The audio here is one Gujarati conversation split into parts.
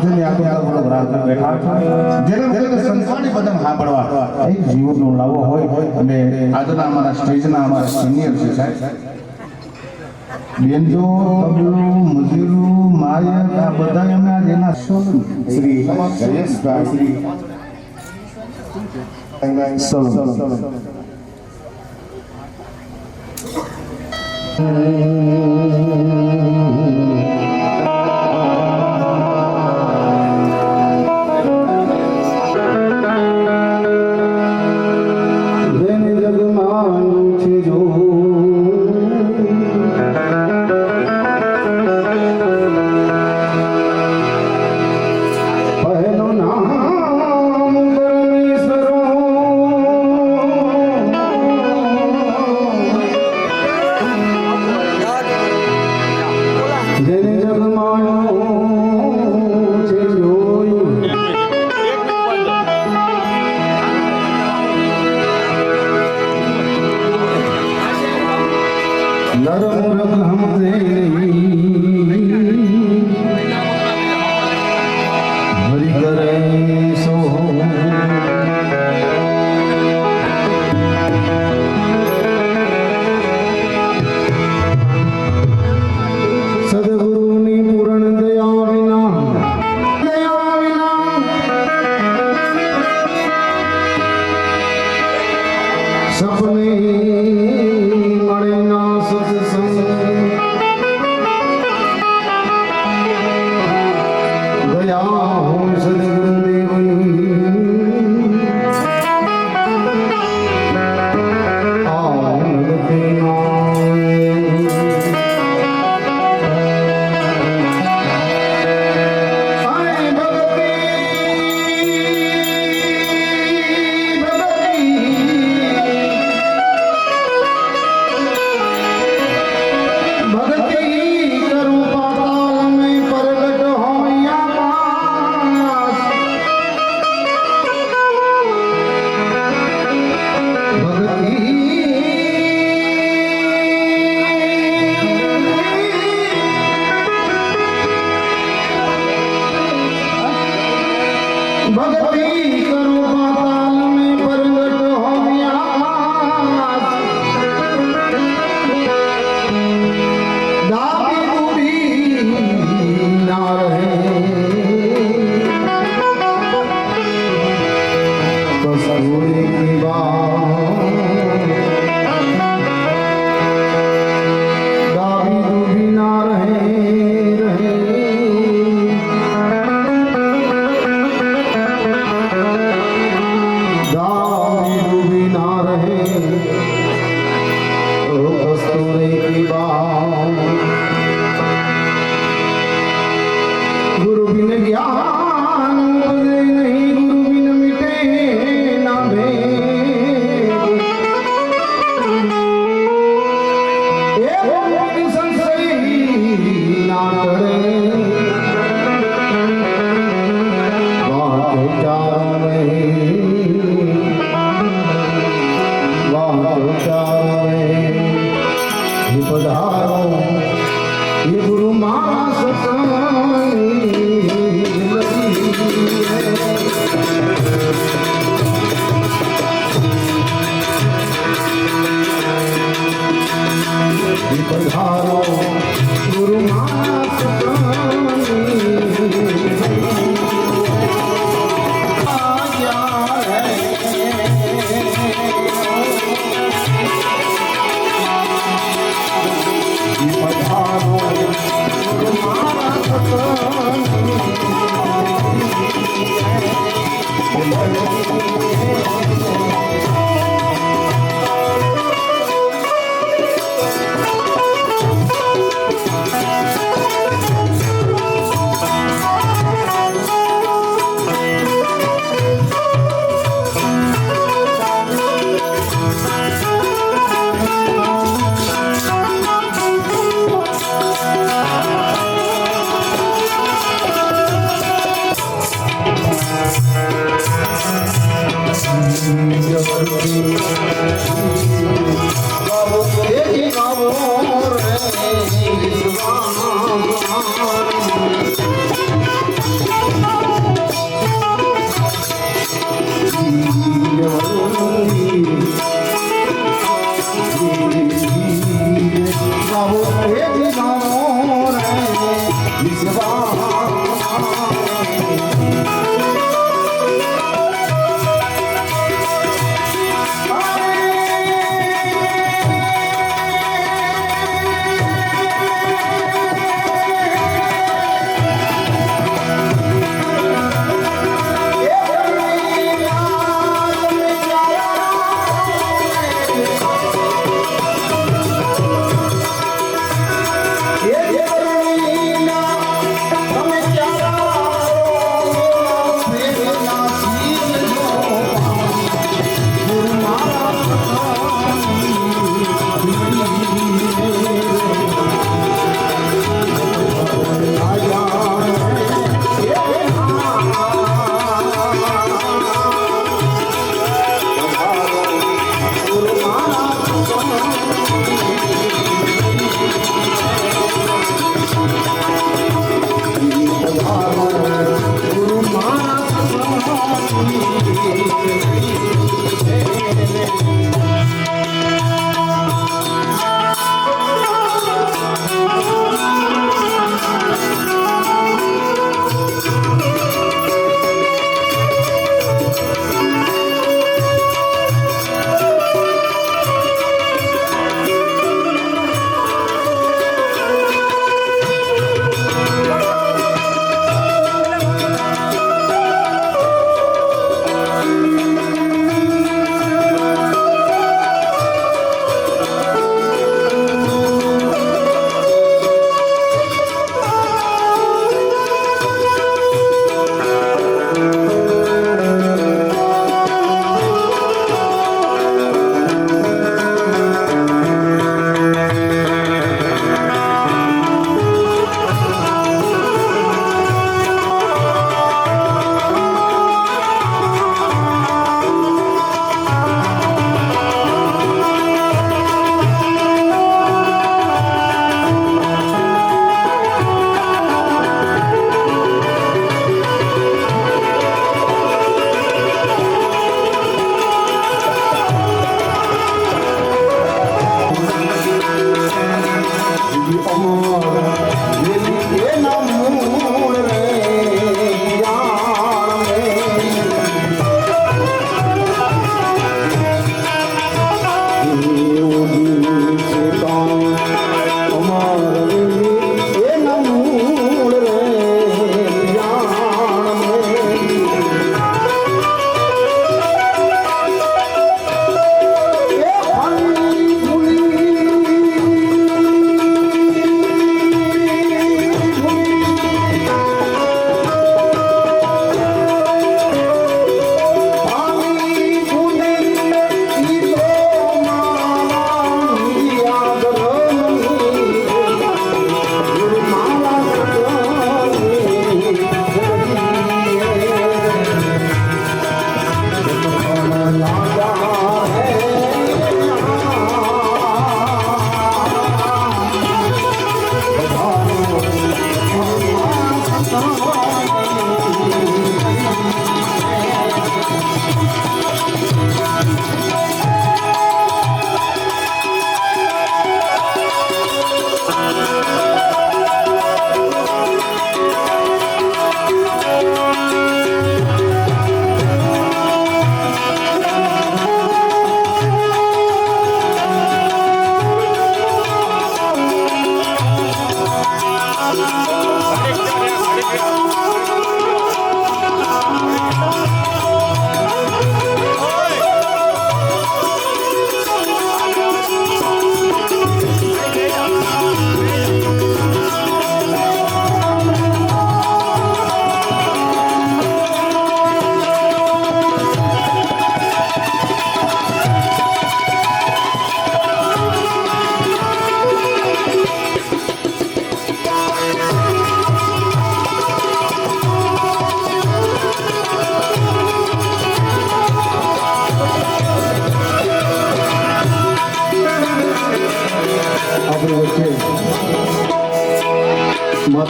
રાજની આગળ રાજ બેઠા જેને મને સંસારની બદન સાંભળવા એક જીવનનો લાવો હોય અને આજના અમારા સ્ટેજના અમારા સિનિયર છે સાહેબ બેનજો તબલું મજૂરું માયક આ બધા એમના જેના શ્રી જયેશભાઈ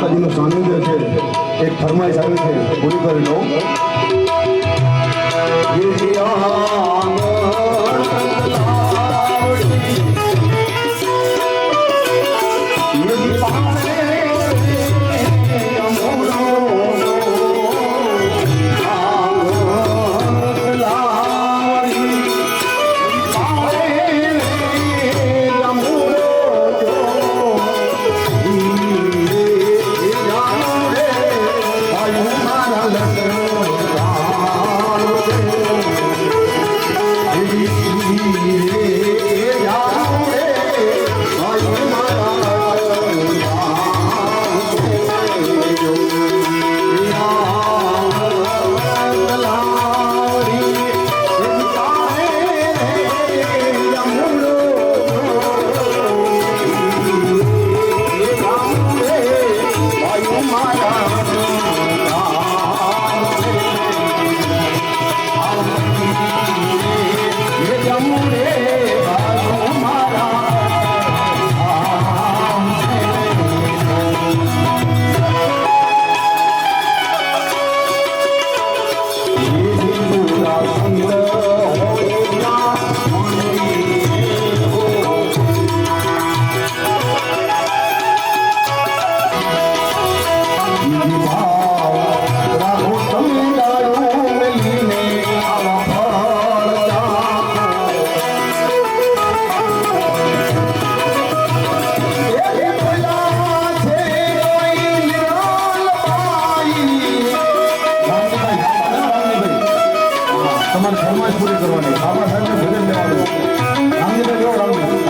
માતાજીનું સાનિધ્ય છે. એક ફરમાઈશ આવી છે, પૂરી કરી લઉં. તમારે ફરમાઈશ પૂરી કરવાની. બાબા સાહેબને ભજન લેવાનું. રામજીભાઈ જો રામજી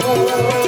Oh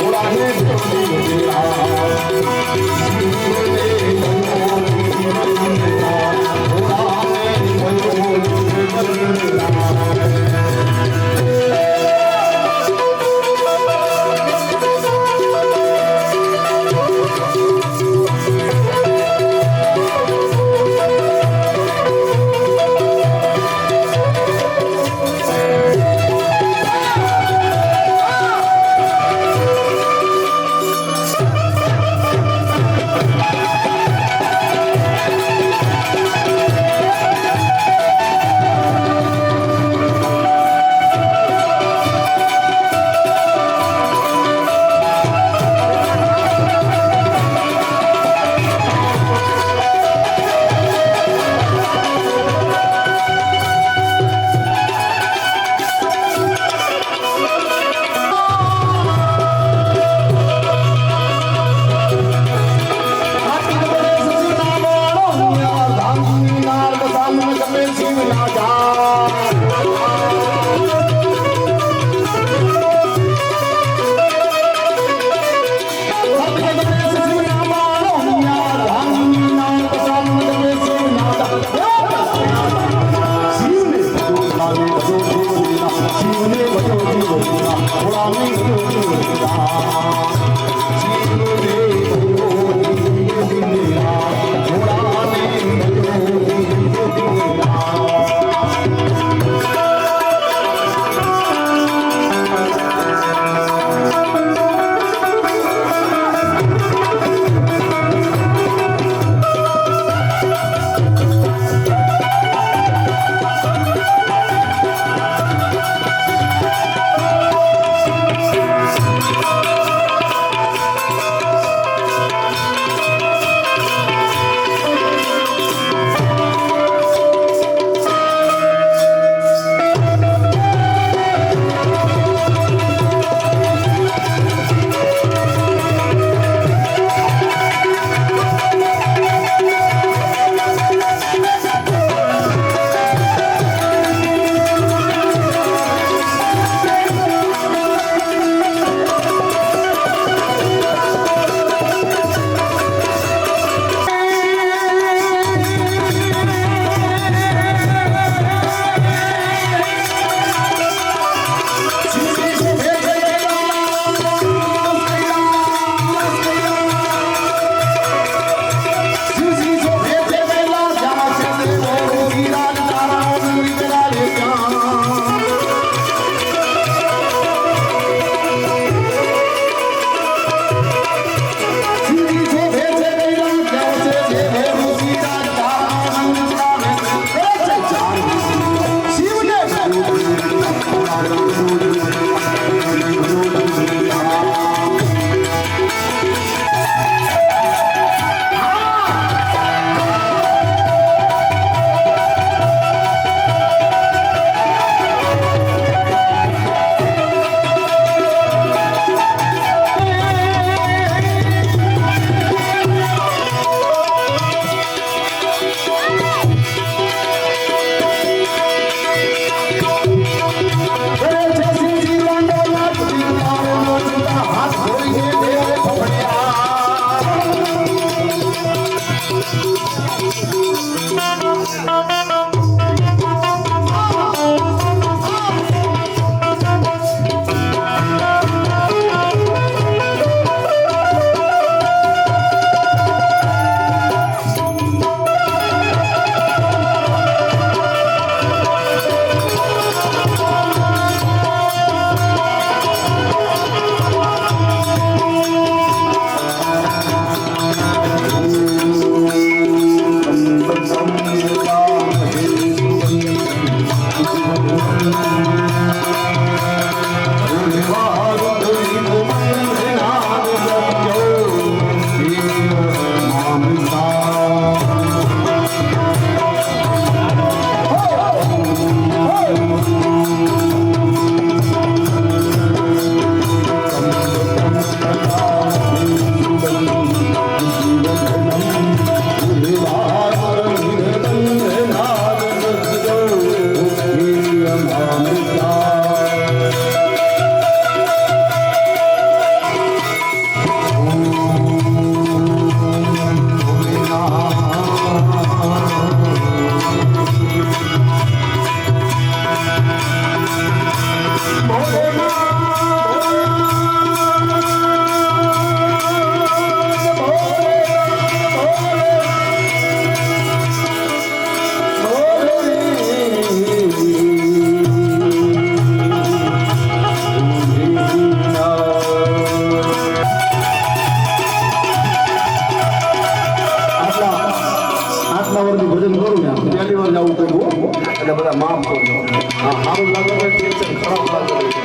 Jesse મારા માફ કરજો આ સારું લાગે છે ઠીક છે ખરાબ લાગે છે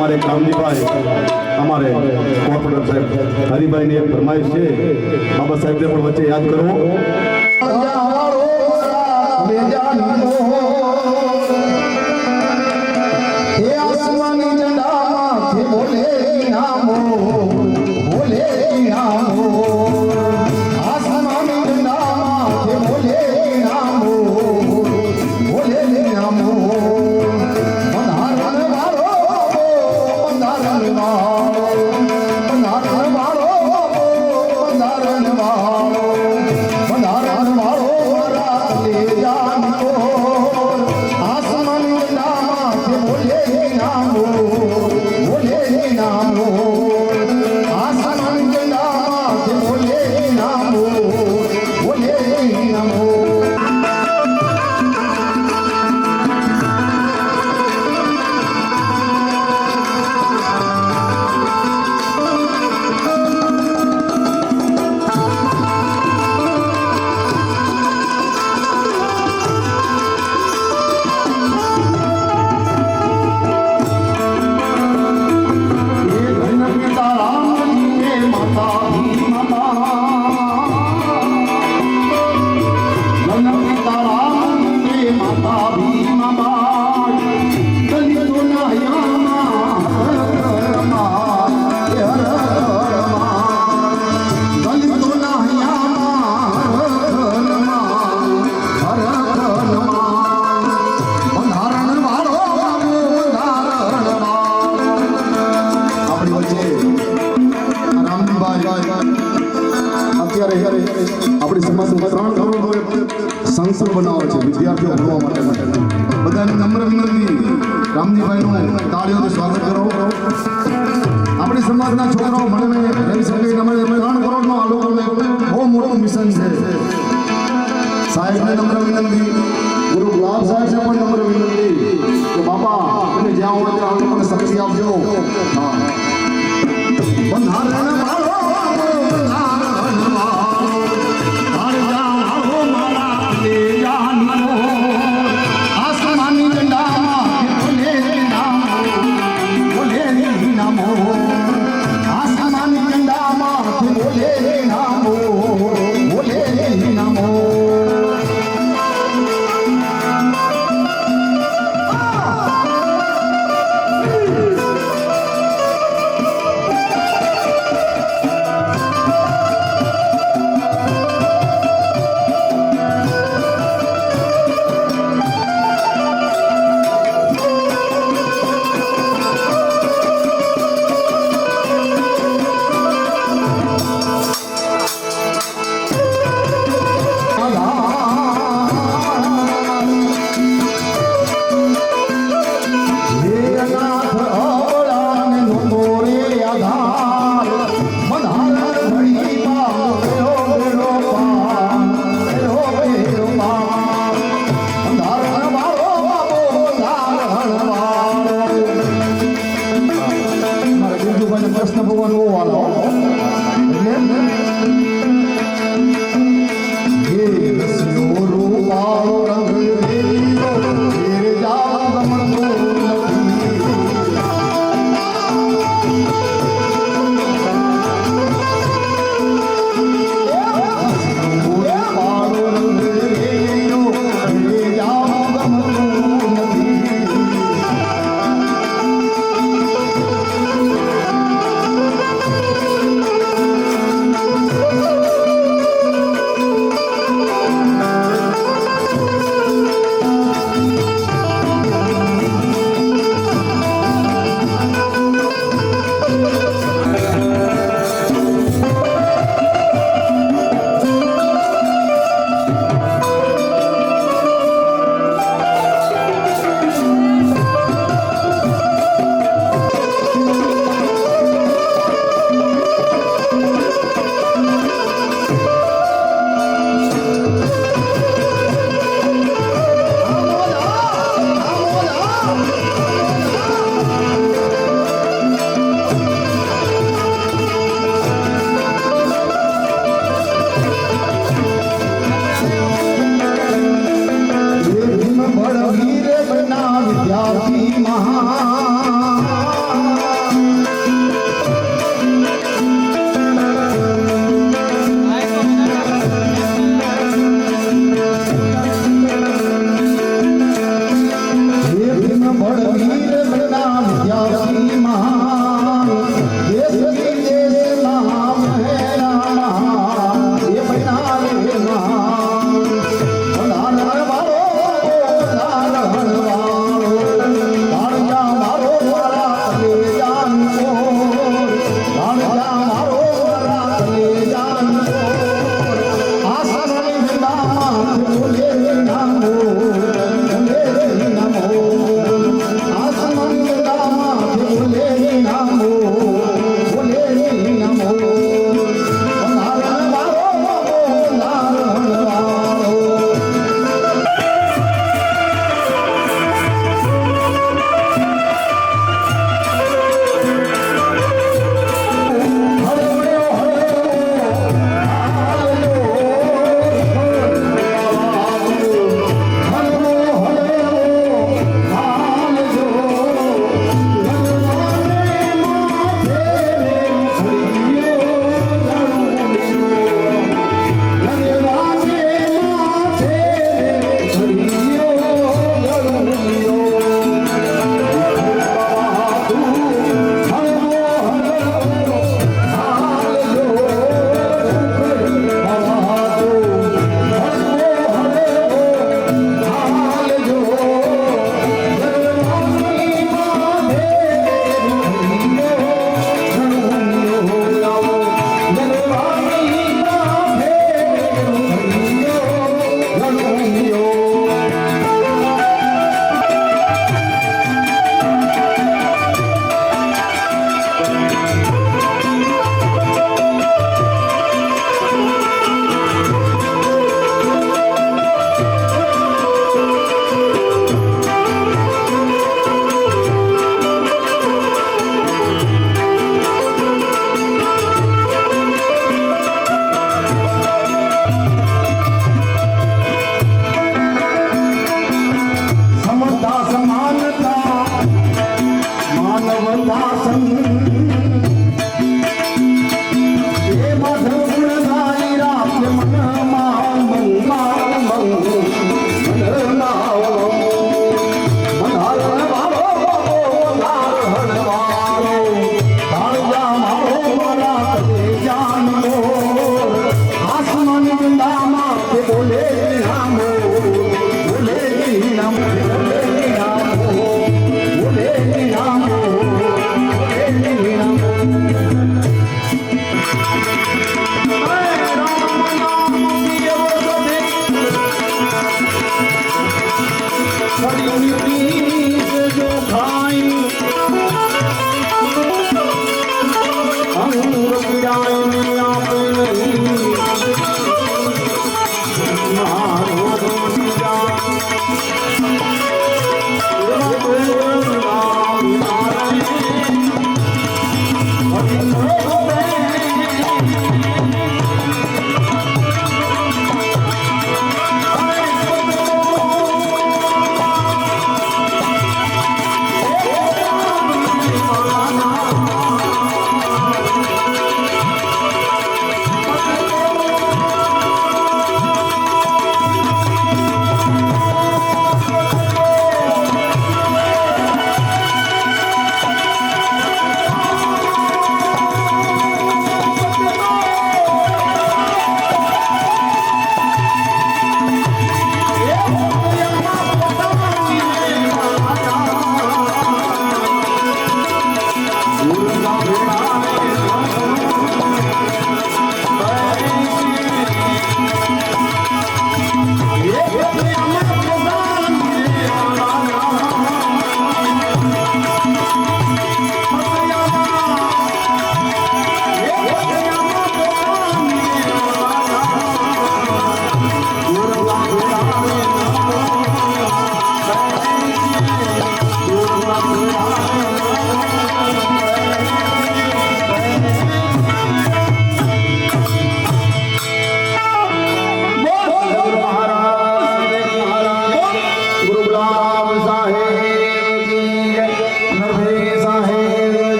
हमारे कामजी भाई हमारे कोऑपरेटर साहब हरिभाई ने एक फरमाइश है बाबा साहब ने पण वच्चे याद करो अपनी समाज में 3 करोड़ संस्था बनावे छे विद्यार्थीओ भणवा माटे बधाने नम्र विनंती रामजी भाई नु ताळीओथी स्वागत करो अपनी समाजना छोकराओ भणे रही सके 3 करोड़ नो आ लोकोने બહુ મોટું મિશન છે સાહેબને નમ્ર વિનંતી ગુરુ ગુલાબ સાહેબ છે પણ નમ્ર વિનંતી કે બાપા તમે જ્યાં હોય ત્યાં લોકોને શક્તિ આપજો હા બંધારણ વાળો આસમાની ઝંડામાં બોલે નામો આસમાની ઝંડામાં બોલે નામો કૃષ્ણ ભગવાન બહુ વાલો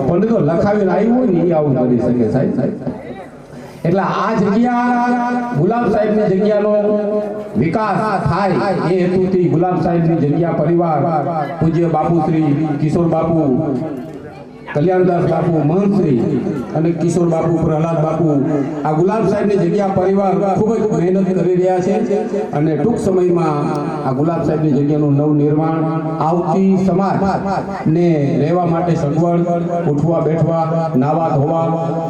પણ તો લખાવીને આવ્યું હોય ને એ આવું કરી શકે સાહેબ. એટલે આ જગ્યા ગુલાબ સાહેબની જગ્યાનો વિકાસ થાય એ હેતુથી ગુલાબ સાહેબની જગ્યા પરિવાર પૂજ્ય બાપુ શ્રી કિશોર બાપુ, કલ્યાણદાસ બાપુ, મહંતશ્રી અને કિશોર બાપુ, પ્રહલાદ બાપુ, આ ગુલાબ સાહેબની જગ્યા પરિવાર ખૂબ જ મહેનત કરી રહ્યા છે અને ટૂંક સમયમાં આ ગુલાબ સાહેબની જગ્યાનું નવનિર્માણ, આવતી સમાજ ને રહેવા માટે સગવડ, ઉઠવા બેઠવા, નાવા ધોવા,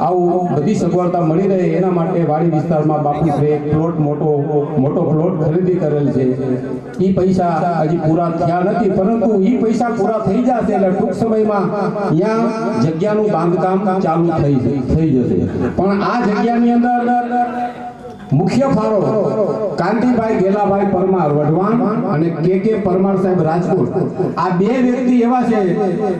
આવું બધી સગવડતા મળી રહે એના માટે વાડી વિસ્તારમાં બાપુશ્રીએ પ્લોટ મોટો પ્લોટ ખરીદી કરેલ છે. એ પૈસા હજી પૂરા થયા નથી, પરંતુ એ પૈસા પૂરા થઈ જશે એટલે ટૂંક સમયમાં અહીંયા જગ્યાનું બાંધકામ ચાલુ થઈ જશે. પણ આ જગ્યાની અંદર મુખ્ય ફાળો કાંતિભાઈ ગેલાભાઈ પરમાર વઢવાણ અને કે પરમાર સાહેબ રાજકોટ, આ બે વ્યક્તિ એવા છે.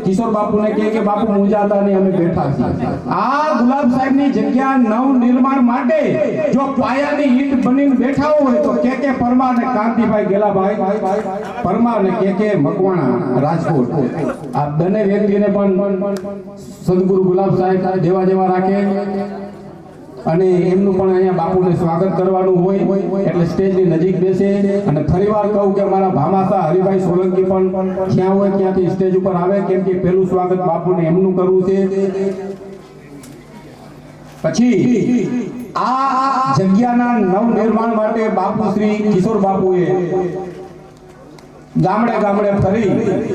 કિશોર બાપુને કે બાપુ મૂંઝાતા ને અમે બેઠા છીએ. આ ગુલાબ સાહેબની જગ્યા નવ નિર્માણ માટે જો પાયાની ઈંટ બનીને બેઠા હોય તો કે પરમાર અને કાંતિભાઈ ગેલાભાઈ પરમાર અને કે મકવાણા રાજકોટ, આ બંને વ્યક્તિને પણ સદગુરુ ગુલાબ સાહેબ દેવા જેવા રાખે અને એમનું પણ અહીંયા બાપુને સ્વાગત કરવાનું હોય એટલે સ્ટેજની નજીક બેસે. અને ફરીવાર કહું કે અમારા ભામાસા હરિભાઈ સોલંકી પણ ક્યાં હોય ક્યાંથી સ્ટેજ ઉપર આવે, કેમ કે પહેલું સ્વાગત બાપુને એમનું કરવું છે. પછી આ જગ્યાના નવ નિર્માણ માટે બાપુ શ્રી કિશોર બાપુએ ગામડે ફરી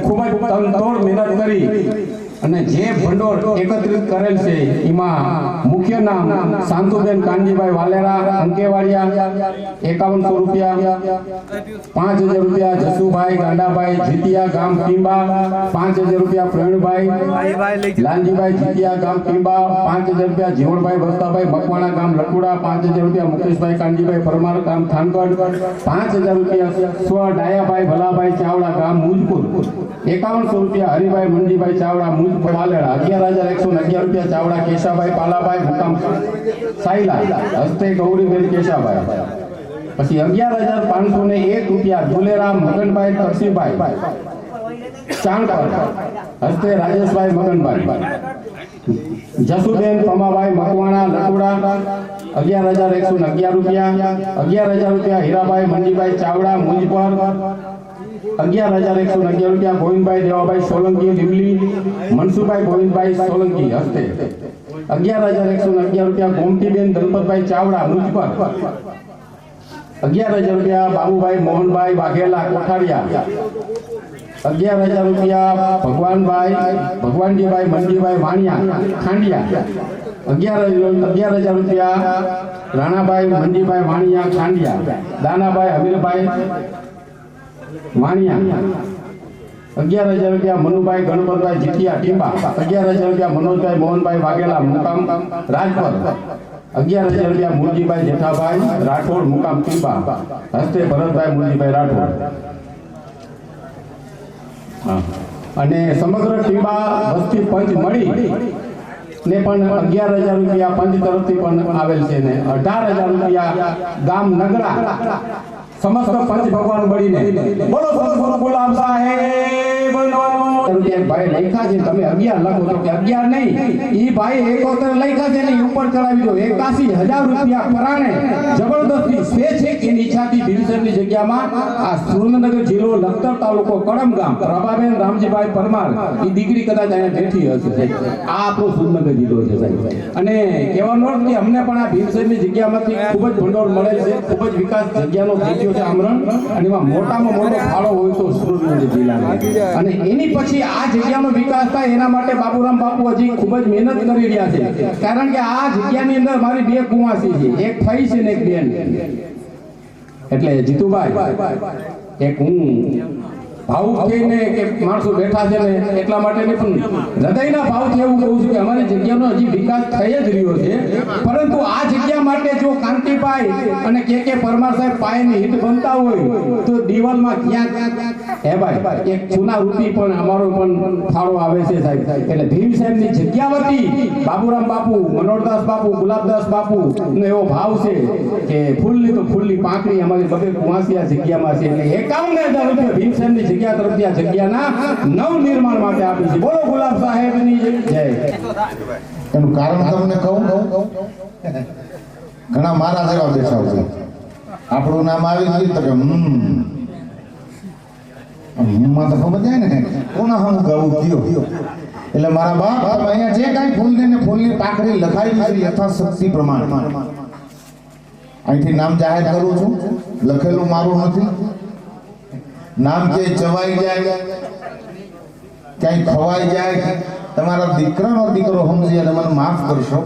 ખૂબ જ તનતોડ મહેનત કરી અને જે ભંડોળ એકત્રિત કરેલ છે એમાં મુખ્ય નામ શાંતુબેન કાનજીભાઈ વાલેરા, અંકેવાડિયા, 5100 રૂપિયા, 5000 રૂપિયા જસુભાઈ ગાંડાભાઈ જીતિયા, ગામ ટીંબા, 5000 રૂપિયા પ્રવીણભાઈ લાલજીભાઈ જીતિયા, ગામ ટીંબા, 5000 રૂપિયા જીવણભાઈ વસ્તાભાઈ મકવાણા, ગામ લકુડા, 5000 રૂપિયા મુકેશભાઈ કાનજીભાઈ પરમાર, ગામ થાનગઢ, 5000 રૂપિયા સ્વ ડાયાભાઈ ભલાભાઈ ચાવડા, ગામ મુજપુર, 5100 રૂપિયા હરિભાઈ મંજીભાઈ ચાવડા, મુજપુર વાલેરા, 11111 રૂપિયા ચાવડા કેશાભાઈ પાલાભાઈ, મુકામ સાઈલા, હસ્તે ગૌરીબેન કેશાભાઈ. પછી 11501 રૂપિયા ધુલેરામ મગનભાઈ તરસીભાઈ ચાંગપર, હસ્તે રાજેશભાઈ મગનભાઈ. જસુબેન પમાભાઈ મકવાણા લટુડા, 11111 રૂપિયા. 11000 રૂપિયા હીરાભાઈ મંજીભાઈ ચાવડા મુજપર, 11111 રૂપિયા ગોવિંદભાઈ દેવાભાઈ સોલંકી લીમલી, મનસુભાઈ ગોવિંદભાઈ સોલંકી હસ્તે. 11111 રૂપિયા ગોમતીબેન દલપતભાઈ ચાવડા મુજપર, 11000 રૂપિયા બાબુભાઈ મોહનભાઈ વાઘેલા કોઠારિયા, 11000 રૂપિયા ભગવાનજીભાઈ મંજીભાઈ વાણિયા ખાંડિયા, 11000 રૂપિયા રાણાભાઈ મંજીભાઈ વાણિયા ખાંડિયા, દાનાભાઈ અમીરભાઈ વાણિયા, 11000 રૂપિયા મનુભાઈ ગણપતભાઈ જીતિયા ટીંબા, 11000 રૂપિયા મનોજભાઈ મોહનભાઈ વાઘેલા મુકામ રાજપર, 11000 રૂપિયા મુરજીભાઈ જેઠાભાઈ રાઠોડ મુકામ ટીંબા, હસ્તે ભરતભાઈ મુરજીભાઈ રાઠોડ. અને સમગ્ર ટીંબા વસ્તી પંચ મળી ને પણ 11000 રૂપિયા પંચ તરફથી પણ આવેલ છે ને 18000 રૂપિયા ગામ નગરા સમસ્ત પંચ ભગવાન મળીને બોલો સદગુરુ ગુલાબ સાહેબનો રૂપિયા ભાઈ લખ્યા છે. તમે 11 લખો તો કે 11 નહીં, ઈ ભાઈ 71 લખ્યા છે ને ઉપર ચડાવી દો. 81000 રૂપિયા પરાણે જબરદસ્તી સ્વેચ્છિક એની ઈચ્છાથી ભીમસરની જગ્યામાં આ સુરેન્દ્રનગર જિલ્લો લખતર તાલુકો કડમ ગામ પ્રભાબેન રામજીભાઈ પરમાર ઈ દીકરી કદાચ અહીંયા બેઠી હશે. આ આપણો સુરેન્દ્રનગર જિલ્લો છે સાહેબ. અને કહેવાનો અર્થ કે અમને પણ આ ભીમસરની જગ્યામાંથી ખૂબ જ ભંડોળ મળે છે, ખૂબ જ વિકાસ જગ્યાનો થઈ ગયો છે આમરણ, અને એમાં મોટામાં મોટો ફાળો હોય તો સુરેન્દ્રનગર જિલ્લાનો. અને એની પછી આ જગ્યાનો વિકાસ થાય એના માટે બાબુરામ બાપુ હજી ખૂબ જ મહેનત કરી રહ્યા છે. કારણ કે આ જગ્યાની અંદર મારી બે કુંવાસી છે, એક ફઈ છે ને એક બેન. એટલે જીતુભાઈ એક હું ભાવુક થઈને કે માણસો બેઠા છે ને એટલા માટે નહીં, પણ હૃદયના ભાવથી એવું કહું છું કે અમારી જગ્યાનો હજી વિકાસ થઈ જ રહ્યો છે. પરંતુ આ જગ્યા માટે જો કાંતિભાઈ અને કે પરમાર સાહેબ પાયાની હિટ બનતા હોય તો દિવાલમાં ક્યાંક હે ભાઈ એક ચૂના રૂપી પણ અમારો પણ ફાળો આવે છે સાહેબ એટલે ભીમ સાહેબની જગ્યાવતી બાબુરામ બાપુ મનોહરદાસ બાપુ ગુલાબદાસ બાપુ નો એવો ભાવ છે કે ફૂલની તો ફૂલની પાંખડી અમારી બગર કુવાસી આ જગ્યામાં છે એટલે 51,000 રૂપિયા ભીમ સાહેબની જગ્યા તરફથી આ જગ્યાના નવ નિર્માણ માટે આપી છે. બોલો ગુલાબ સાહેબની જય. એનું કારણ તમને કહું ઘણા મારા જેવા બેઠા છે આપણું નામ આવી ગયું તો કે માં તો ખબર જાય ને કોના હમ ગાવું કયો એટલે મારા બાપ અહીંયા જે કાંઈ ફૂલને ને ફૂલની પાકડી લખાવી છે યથાશક્તિ પ્રમાણે અહીંથી નામ જાહેર કરું છું. લખેલું મારું નથી. નામ ક્યાંય ચવાઈ જાય ક્યાંય ખવાઈ જાય તમારા દીકરાનો દીકરો સમજી અને મને માફ કરશો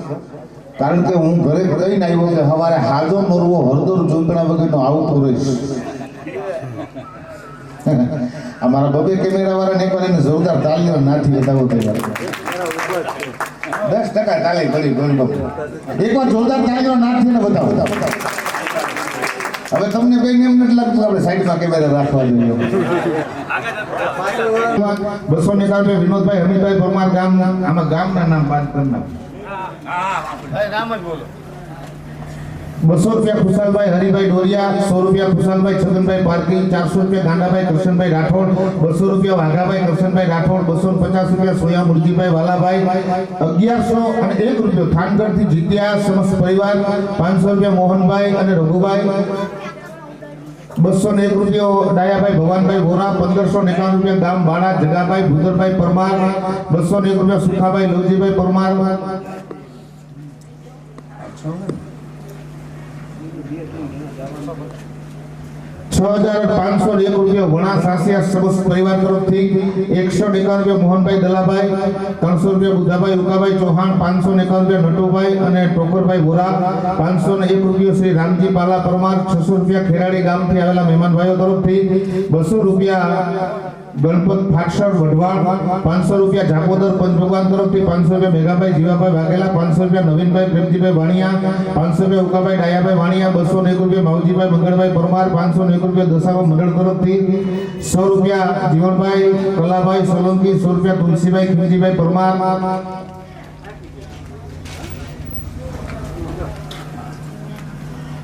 કારણ કે હું ઘરે કહીને આવ્યો કે સવારે હાજો મોરવો હળદર ઝૂંપડા વગરનો આવતો રહીશ. અમારા બબે કેમેરા વાળાને એકવાર એને જોરદાર તાલીઓ નાથી બતાવો તૈયાર 10% તાલી કરી ગણ એકવાર જોરદાર તાલીઓ નાથીને બતાવો. હવે તમને કઈ એમ નથી લાગતું આપણે સાઈડમાં કેમેરા રાખવા જોઈએ. 291 વિનોદભાઈ હમીદભાઈ પરમાર ગામ આમાં ગામના નામ બાદ કરના 200 રૂપિયા ખુશાલભાઈ હરિભાઈ ડોરિયા 100 રૂપિયા ખુશાલભાઈ છગનભાઈ પાર્કિંગ 400 રૂપિયા ગાંડાભાઈ કૃષ્ણભાઈ રાઠોડ 200 રૂપિયા વાઘાભાઈ કૃષ્ણભાઈ રાઠોડ 250 રૂપિયા સોયા મુરજીભાઈ વાલાભાઈ 1100 અને 1 રૂપિયો થાનગઢથી જીત્યા સમસ્ત પરિવાર 500 રૂપિયા મોહનભાઈ અને રઘુભાઈ 201 રૂપિયો ડાયાભાઈ ભવાનભાઈ વોરા 1551 રૂપિયા ગામ બાળા જગાભાઈ ભૂદરભાઈ પરમાર 201 રૂપિયા સુખાભાઈ લવજીભાઈ પરમાર 6,501 રૂપિયા વણા સાસિયા સમસ્ત પરિવાર તરફથી 151 રૂપિયા મોહનભાઈ દલાભાઈ 300 રૂપિયા બુધાભાઈ ઉકાભાઈ ચૌહાણ 551 રૂપિયા નટુભાઈ અને ટોકરભાઈ વોરા 501 રૂપિયા શ્રી રામજી પાલા પરમાર 600 રૂપિયા ખેરાડી ગામથી આવેલા મહેમાનભાઈઓ તરફથી 200 રૂપિયા ગણપત ફાક્ષર વઢવાણ 500 રૂપિયા જાગોદર પંચભગવાન તરફથી 500 રૂપિયા મેઘાભાઈ જીવાભાઈ વાઘેલા 500 રૂપિયા નવીનભાઈ પ્રેમજીભાઈ વાણિયા 500 રૂપિયા ઉકાભાઈ ડાયાભાઈ વાણિયા 201 રૂપિયા માવજીભાઈ મંગળભાઈ પરમાર 501 રૂપિયા દસાવા મંડળ તરફથી 100 રૂપિયા જીવનભાઈ કલાભાઈ સોલંકી 100 રૂપિયા તુલસીભાઈ ખીમજીભાઈ પરમાર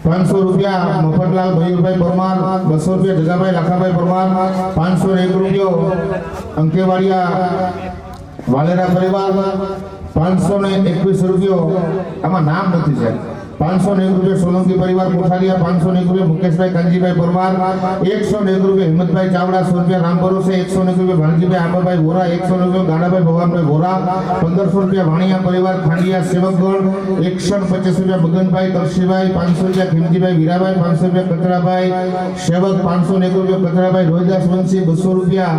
500 રૂપિયા મફતલાલ મયુરભાઈ પરમાર 200 રૂપિયા જગાભાઈ લાખાભાઈ પરમાર 501 રૂપિયો અંકેવાડિયા વાલેરા પરિવાર 521 રૂપિયો આમાં નામ નથી સાહેબ 501 રૂપિયા સોલંકી પરિવાર કોઠારિયા 501 રૂપિયા મુકેશભાઈ કાંજીભાઈ પરમાર 101 રૂપિયા હિંમતભાઈ ચાવડા 100 રૂપિયા રામ ભરોસે 101 રૂપિયા ભાણજીભાઈ આંબાભાઈ વોરા 101 રૂપિયા ગાડાભાઈ ભગવાનભાઈ વોરા 1500 રૂપિયા વાણિયા પરિવાર ખાંડિયા સેવકગણ 125 રૂપિયા મગનભાઈ તરસીભાઈ 500 રૂપિયા ખીમજીભાઈ વીરાભાઈ 500 રૂપિયા કચરાભાઈ સેવક 501 રૂપિયા કચરાભાઈ રોહિદાસ વંશી 200 રૂપિયા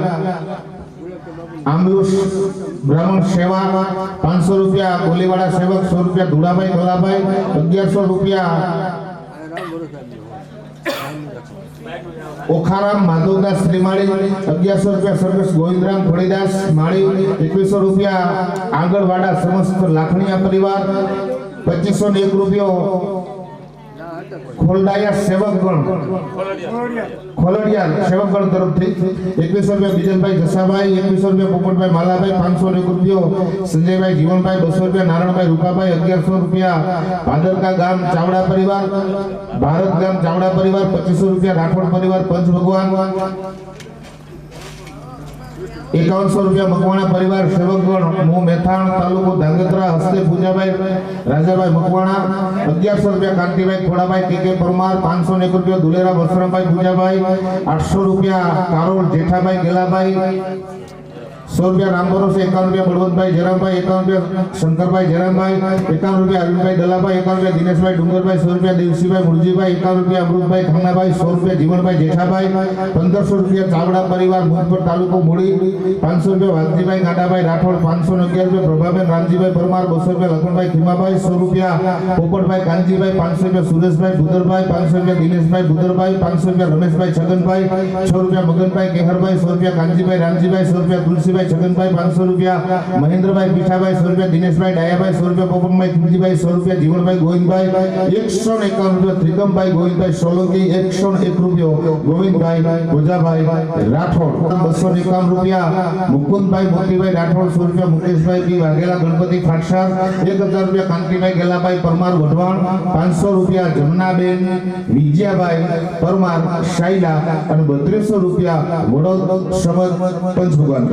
આમલુસ બ્રાહ્મણ સેવા 500 રૂપિયા ગોલીવાડા સેવક 100 રૂપિયા ધુડાભાઈ કલાભાઈ 1100 રૂપિયા ઓખારામ માધવદાસ શ્રીમાળી 1100 રૂપિયા સરગસ ગોવિંદરામ થોડીદાસ માળી 2100 રૂપિયા આંગણવાડા સમસ્ત લાખણીયા પરિવાર 2501 રૂપિયો ખોલડાયા સેવકગણ ખોલડિયા સેવકગણ તરફથી 2100 રૂપિયા બીજલભાઈ જસાભાઈ 2100 રૂપિયા પોપટભાઈ માલાભાઈ 501 રૂપિયો સંજયભાઈ જીવનભાઈ 200 રૂપિયા નારાયણભાઈ રૂપાભાઈ 1100 રૂપિયા ભાદરકા ગામ ચાવડા પરિવાર ભારત ગામ ચાવડા પરિવાર 2500 રૂપિયા રાઠોડ પરિવાર પંચ ભગવાન 5100 રૂપિયા મકવાણા પરિવાર સેવકગણ મો મેથાણ તાલુકો ધાંગધ્રા હસ્તે પૂજાભાઈ રાજાભાઈ મકવાણા 1100 રૂપિયા કાંતિભાઈ ખોડાભાઈ કે પરમાર 501 રૂપિયા દુલેરા વસરામભાઈ પૂજાભાઈ 800 રૂપિયા કારોલ જેઠાભાઈ ગેલાભાઈ 100 રૂપિયા રામ ભરોસે 51 રૂપિયા બળવંતભાઈ જયરામભાઈ 51 રૂપિયા શંકરભાઈ જયરામભાઈ 51 રૂપિયા અરવિંદભાઈ દલાભાઈ 51 રૂપિયા દિનેશભાઈ ડુંગરભાઈ 100 રૂપિયા દેવસીભાઈ મુરજીભાઈ 51 રૂપિયા અમૃતભાઈ ખાનાભાઈ 100 રૂપિયા જીવનભાઈ જેઠાભાઈ 1500 રૂપિયા ચાવડા પરિવાર મુજપર તાલુકો મૂળી 500 રૂપિયા વાલજીભાઈ ગાડાભાઈ રાઠોડ 511 રૂપિયા પ્રભાબેન રામજીભાઈ પરમાર 200 રૂપિયા લખનભાઈ ખીમાભાઈ 100 રૂપિયા પોપટભાઈ કાનજીભાઈ 500 રૂપિયા સુરેશભાઈ ભુદરભાઈ 500 રૂપિયા દિનેશભાઈ ભુદરભાઈ 500 રૂપિયા રમેશભાઈ છગનભાઈ 100 રૂપિયા મગનભાઈ કેહરભાઈ 100 રૂપિયા કાનજીભાઈ રામજીભાઈ 100 રૂપિયા તુલસીભાઈ રામજીભાઈ છગનભાઈ 500 રૂપિયા, મહેન્દ્રભાઈ પીઠાભાઈ 100 રૂપિયા, દિનેશભાઈ ડાયાભાઈ 100 રૂપિયા, પોપટભાઈ ખીમજીભાઈ 100 રૂપિયા, જીવણભાઈ ગોવિંદભાઈ 151 રૂપિયા, ત્રિકમભાઈ ગોવિંદભાઈ સોલંકી 101 રૂપિયો, ગોવિંદભાઈ ભોજાભાઈ રાઠોડ 251 રૂપિયા, મુકુંદભાઈ મોતીભાઈ રાઠોડ 100 રૂપિયા, મુકેશભાઈ પી વાઘેલા ગણપતિ ફાટસા 1000 રૂપિયા, કાંતિભાઈ ગેલાભાઈ પરમાર વઢવાણ 500 રૂપિયા, જમનાબેન વિજયાભાઈ પરમાર શાઈલા અને 3200 રૂપિયા વડોદ સમજ પંચ ભગવાન.